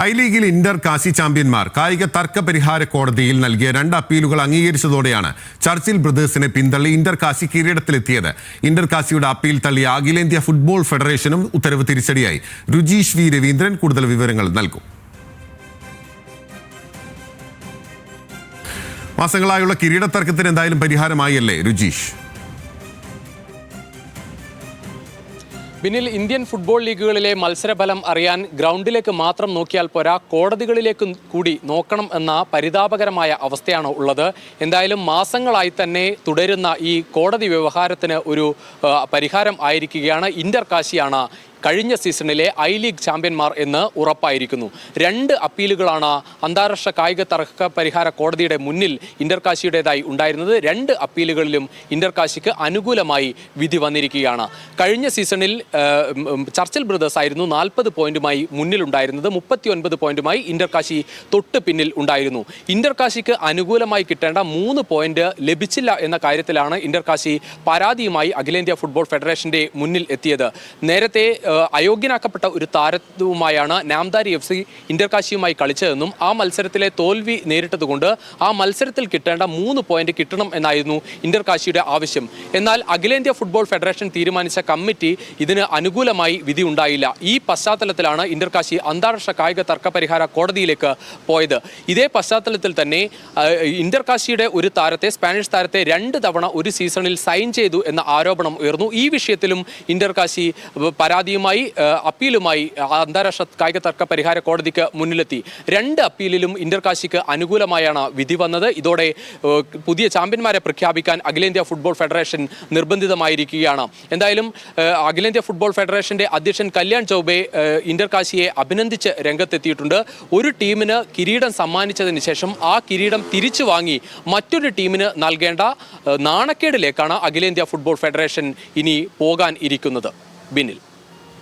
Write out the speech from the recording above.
I ലീഗിൽ Inter Kashi ചാമ്പ്യന്മാർ കായിക തർക്ക പരിഹാര കോടതിയിൽ നൽകിയ 2 അപ്പീലുകൾ അംഗീകരിച്ചതോടെയാണ് ചർച്ചിൽ ബ്രദേഴ്സിനെ പിന്തള്ളി ഇന്റർ കാശി കിരീടത്തിലെത്തിയത്. ഇന്റർ കാശിയുടെ അപ്പീൽ തള്ളിയ അഖിലേന്ത്യാ ഫുട്ബോൾ ഫെഡറേഷനും ഉത്തരവ് തിരിച്ചടിയായി. രുചീഷ് വി രവീന്ദ്രൻ കൂടുതൽ വിവരങ്ങൾ നൽകും. മാസങ്ങളായുള്ള കിരീട തർക്കത്തിന് എന്തായാലും പരിഹാരമായല്ലേ രുചീഷ്? പിന്നിൽ ഇന്ത്യൻ ഫുട്ബോൾ ലീഗുകളിലെ മത്സരഫലം അറിയാൻ ഗ്രൗണ്ടിലേക്ക് മാത്രം നോക്കിയാൽ പോരാ, കോടതികളിലേക്ക് കൂടി നോക്കണം എന്ന പരിതാപകരമായ അവസ്ഥയാണ് ഉള്ളത്. എന്തായാലും മാസങ്ങളായി തന്നെ തുടരുന്ന ഈ കോടതി വ്യവഹാരത്തിന് ഒരു പരിഹാരം ആയിരിക്കുകയാണ്. ഇന്റർ കാശിയാണ് കഴിഞ്ഞ സീസണിലെ ഐ ലീഗ് ചാമ്പ്യന്മാർ എന്ന് ഉറപ്പായിരിക്കുന്നു. 2 അപ്പീലുകളാണ് അന്താരാഷ്ട്ര കായിക തർക്ക പരിഹാര കോടതിയുടെ മുന്നിൽ ഇന്റർ കാശിയുടേതായി ഉണ്ടായിരുന്നത്. 2 അപ്പീലുകളിലും ഇന്റർ കാശിക്ക് അനുകൂലമായി വിധി വന്നിരിക്കുകയാണ്. കഴിഞ്ഞ സീസണിൽ ചർച്ചിൽ ബ്രദേഴ്സ് ആയിരുന്നു 40 പോയിന്റുമായി മുന്നിലുണ്ടായിരുന്നത്. 39 പോയിന്റുമായി ഇന്റർ കാശി തൊട്ട് പിന്നിൽ ഉണ്ടായിരുന്നു. ഇന്റർ കാശിക്ക് അനുകൂലമായി കിട്ടേണ്ട 3 പോയിന്റ് ലഭിച്ചില്ല എന്ന കാര്യത്തിലാണ് ഇന്റർ കാശി പരാതിയുമായി അഖിലേന്ത്യാ ഫുട്ബോൾ ഫെഡറേഷന്റെ മുന്നിൽ എത്തിയത്. നേരത്തെ അയോഗ്യനാക്കപ്പെട്ട ഒരു താരവുമായാണ് നാംദാരി FC ഇന്റർ കാശിയുമായി കളിച്ചതെന്നും ആ മത്സരത്തിലെ തോൽവി നേരിട്ടതുകൊണ്ട് ആ മത്സരത്തിൽ കിട്ടേണ്ട 3 പോയിന്റ് കിട്ടണം എന്നായിരുന്നു ഇന്റർ കാശിയുടെ ആവശ്യം. എന്നാൽ അഖിലേന്ത്യാ ഫുട്ബോൾ ഫെഡറേഷൻ തീരുമാനിച്ച കമ്മിറ്റി ഇതിന് അനുകൂലമായി വിധി ഉണ്ടായില്ല. ഈ പശ്ചാത്തലത്തിലാണ് ഇന്റർ കാശി അന്താരാഷ്ട്ര കായിക തർക്ക പരിഹാര കോടതിയിലേക്ക് പോയത്. ഇതേ പശ്ചാത്തലത്തിൽ തന്നെ ഇന്റർ കാശിയുടെ ഒരു താരത്തെ, സ്പാനിഷ് താരത്തെ 2 തവണ ഒരു സീസണിൽ സൈൻ ചെയ്തു എന്ന ആരോപണം ഉയർന്നു. ഈ വിഷയത്തിലും ഇന്റർ കാശി പരാതിയുമായി അപ്പീലുമായി അന്താരാഷ്ട്ര കായിക തർക്ക പരിഹാര കോടതിക്ക് മുന്നിലെത്തി. 2 അപ്പീലിലും ഇന്റർ കാശിക്ക് അനുകൂലമായാണ് വിധി വന്നത്. ഇതോടെ പുതിയ ചാമ്പ്യന്മാരെ പ്രഖ്യാപിക്കാൻ അഖിലേന്ത്യാ ഫുട്ബോൾ ഫെഡറേഷൻ നിർബന്ധിതമായിരിക്കുകയാണ്. എന്തായാലും അഖിലേന്ത്യാ ഫുട്ബോൾ ഫെഡറേഷന്റെ അധ്യക്ഷൻ കല്യാൺ ചൗബെ ഇന്റർ കാശിയെ അഭിനന്ദിച്ച് രംഗത്തെത്തിയിട്ടുണ്ട്. ഒരു ടീമിന് കിരീടം സമ്മാനിച്ചതിന് ശേഷം ആ കിരീടം തിരിച്ചു വാങ്ങി മറ്റൊരു ടീമിന് നൽകേണ്ട നാണക്കേടിലേക്കാണ് അഖിലേന്ത്യാ ഫുട്ബോൾ ഫെഡറേഷൻ ഇനി പോകാൻ ഇരിക്കുന്നത്. ബിനിൽ.